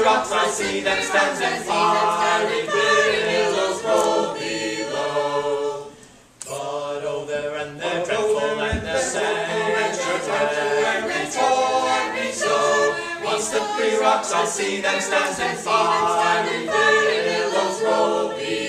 rocks I see them stand and fiery billows roll below. But over and they're dreadful and the sanctuary tore me so. Once the three rocks I see them stand and fiery billows roll below.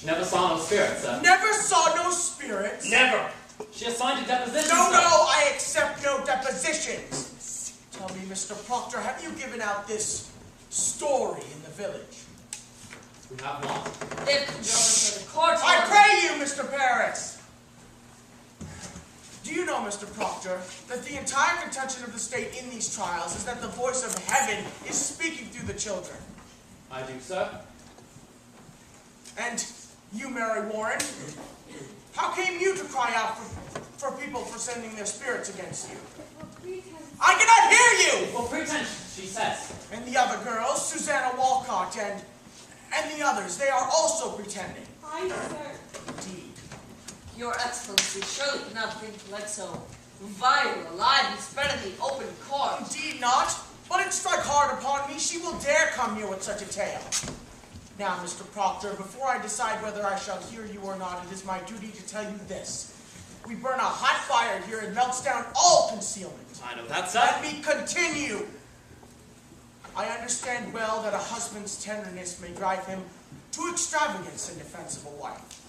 Never saw no spirits, sir. Never saw no spirits? Never. She assigned a deposition, No, sir. no, I accept no depositions. Tell me, Mr. Proctor, have you given out this story in the village? We have not. They've come over to the court. I pray you, Mr. Parrots! Do you know, Mr. Proctor, that the entire contention of the state in these trials is that the voice of heaven is speaking through the children? I do, sir. And you, Mary Warren, how came you to cry out for people for sending their spirits against you? I cannot hear you! For pretense, she says. And the other girls, Susanna Walcott and the others, they are also pretending. Aye, sir. Indeed. Your Excellency surely cannot think to let so vile a lie be spread in the open court. Indeed not. But it struck hard upon me she will dare come here with such a tale. Now, Mr. Proctor, before I decide whether I shall hear you or not, it is my duty to tell you this. We burn a hot fire here and melts down all concealment. I know that, sir. Let me continue. I understand well that a husband's tenderness may drive him to extravagance in defense of a wife.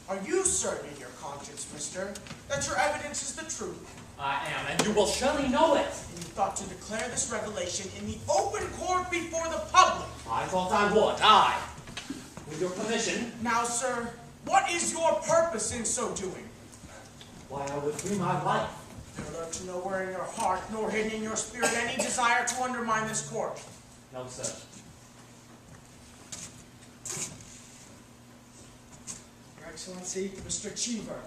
Are you certain in your conscience, mister, that your evidence is the truth? I am, and you will surely know it. And you thought to declare this revelation in the open court before the public? I thought I would, aye. With your permission. Now, sir, what is your purpose in so doing? Why, I would free my life. There lurks nowhere in your heart, nor hidden in your spirit, any desire to undermine this court. No, sir. Your Excellency, Mr. Cheever.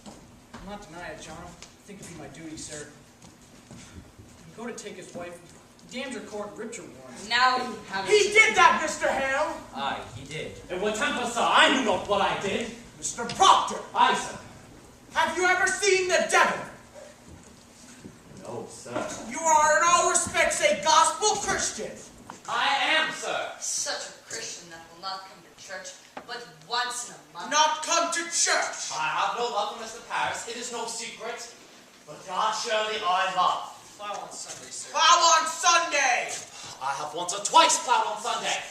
I'll not deny it, John. I think it'd be my duty, sir. You go to take his wife, damned your court, ripped your warrant. Now you have He it. did that, Mr. Hale! Aye, he did. In what temper, sir? I knew not what I did. Mr. Proctor, Aye, sir. have you ever seen the devil? No, sir. You are in all respects a gospel Christian. I am, sir. Such a Christian that will not come to church but once in a month. Not come to church. I have no love for Mr. Paris, it is no secret. But God surely I love. Plow on Sunday, sir. Plow on Sunday. I have once or twice plowed on Sunday.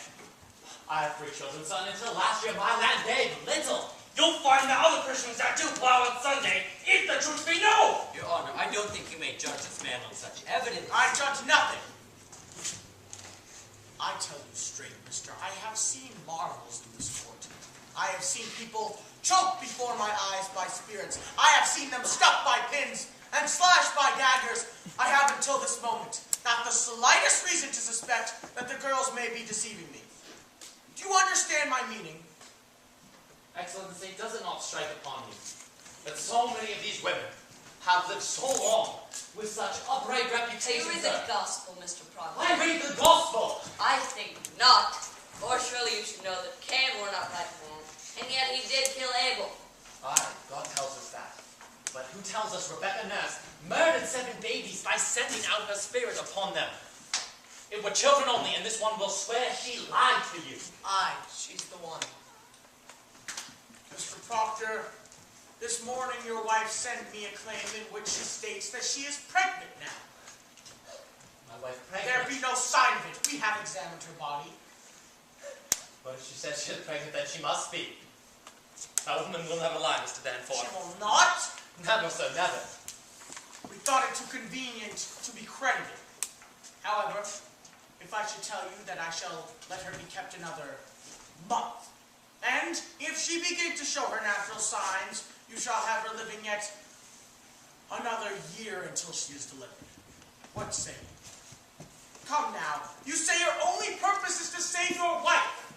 I have 3 children, son, until last year my land gave little. You'll find the other Christians that do plow on Sunday, if the truth be known. Your Honor, I don't think you may judge this man on such evidence. I judge nothing. I tell you straight, mister, I have seen marvels in this court. I have seen people choked before my eyes by spirits. I have seen them stuck by pins and slashed by daggers. I have until this moment not the slightest reason to suspect that the girls may be deceiving me. Do you understand my meaning? Excellency, does it not strike upon you that so many of these women have lived so long with such upright You reputations? read the gospel, Mr. Proctor. I read the gospel. I think not. Or surely you should know that Cain were not like man, and yet he did kill Abel. Aye, God tells us that. But who tells us Rebecca Nurse murdered 7 babies by sending out her spirit upon them? It were children only, and this one will swear she lied to you. Aye, she's the one. Mr. Proctor, this morning your wife sent me a claim in which she states that she is pregnant now. My wife There pregnant. be no sign of it. We have examined her body. But if she says she is pregnant, then she must be. That woman will never lie, Mr. She Danforth. will not. Never, sir, never. We thought it too convenient to be credited. However, if I should tell you that I shall let her be kept another month, and if she begin to show her natural signs, you shall have her living yet another year until she is delivered. What say you? Come now, you say your only purpose is to save your wife.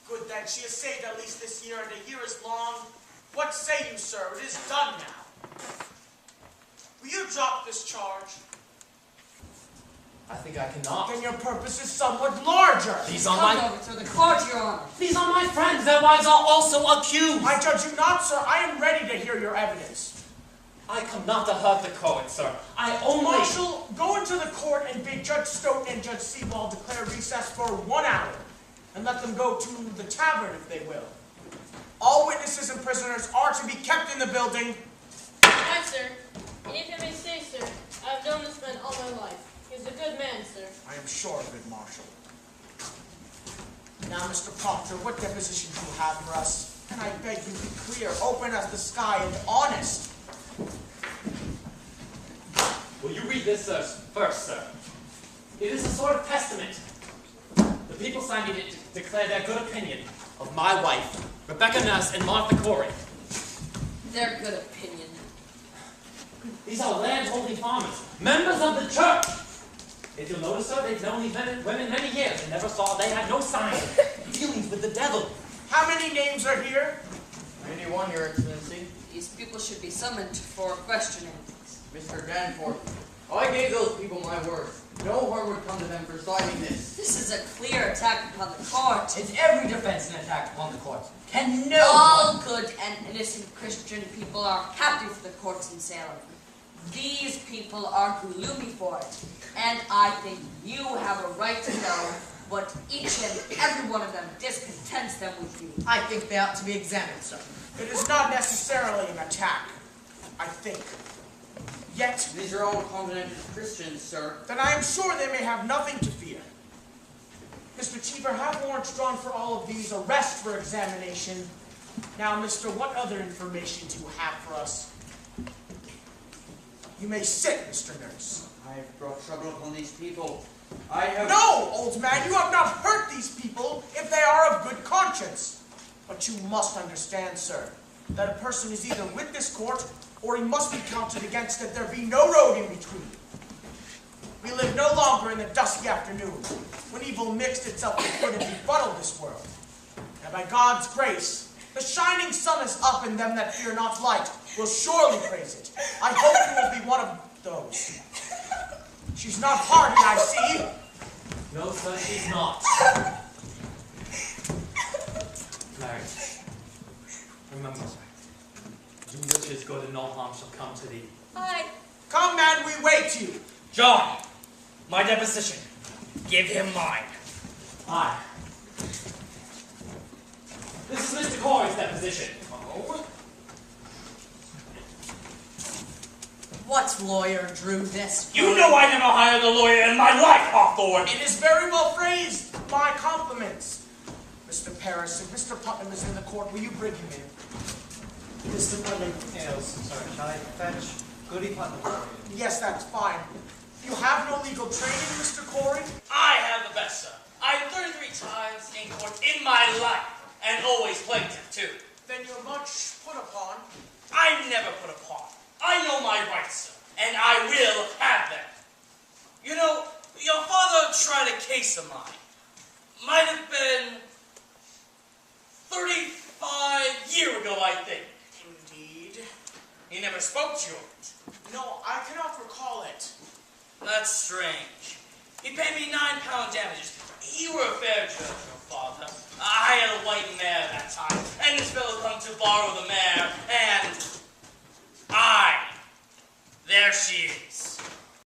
Good then, she is saved at least this year, and a year is long. What say you, sir? It is done now. Will you drop this charge? I think I cannot. Then your purpose is somewhat larger. These are Come my... over to the court, Your Honor. These are my friends. Their wives are also accused. I judge you not, sir. I am ready to hear your evidence. I come not to hurt the court, sir. I only... Marshal, go into the court and bid Judge Stoughton and Judge Sebald declare recess for 1 hour, and let them go to the tavern if they will. All witnesses and prisoners are to be kept in the building. Aye, sir. And if I may say, sir, I have known this man all my life. He's a good man, sir. I am sure of it, Marshal. Now, Mr. Proctor, what deposition do you have for us? And I beg you be clear, open as the sky, and honest. Will you read this first, sir? It is a sort of testament. The The people signed it to declare their good opinion of my wife, Rebecca Nurse, and Martha Corey. Their good opinion. These are land-holding farmers, members of the church. If you'll notice, sir, they've known these women many years and never saw they had no sign of dealings with the devil. How many names are here? 91, Your Excellency. These people should be summoned for questioning. Mr. Danforth, I gave those people my word. No harm would come to them for signing this. This is a clear attack upon the court. It's every defense an attack upon the court. Can no All one... good and innocent Christian people are happy for the courts in Salem. These people are gloomy for it, and I think you have a right to know what each and every one of them discontents them with you. I think they ought to be examined, sir. It is not necessarily an attack, I think. Yet, These are all covenanted Christians, sir. then I am sure they may have nothing to fear. Mr. Cheever, have warrants drawn for all of these, arrest for examination. Now, mister, what other information do you have for us? You may sit, Mr. Nurse. I have brought trouble upon these people. I have... No, old man, you have not hurt these people if they are of good conscience. But you must understand, sir, that a person is either with this court or he must be counted against that there be no road in between. We live no longer in the dusky afternoon, when evil mixed itself with good and befuddled this world. And by God's grace, the shining sun is up, and them that fear not light will surely praise it. I hope you will be one of those. She's not hardy, I see. No, sir, she's not. Mary, remember, do which is good and no harm shall come to thee. Come, man, we wait you. John, my deposition. Give him mine. Aye. This is Mr. Corey's deposition. Oh? What lawyer drew this? You know I never hired a lawyer in my life, Hawthorne. It is very well phrased. My compliments. Mr. Parris, if Mr. Putnam is in the court, will you bring him in? Mr. Putnam, sorry, shall I fetch Goody Putnam for you? Yes, that's fine. You have no legal training, Mr. Corey? I have the best, sir. I 33 times in court in my life, and always plaintiff, too. Then you're much put upon. I never put upon. I know my rights, sir, and I will have them. You know, your father tried a case of mine. Might have been 35 years ago, I think. Indeed. He never spoke to you of it. No, I cannot recall it. That's strange. He paid me £9 damages. You were a fair judge, your father. I had a white mare that time, and this fellow come to borrow the mare, and there she is.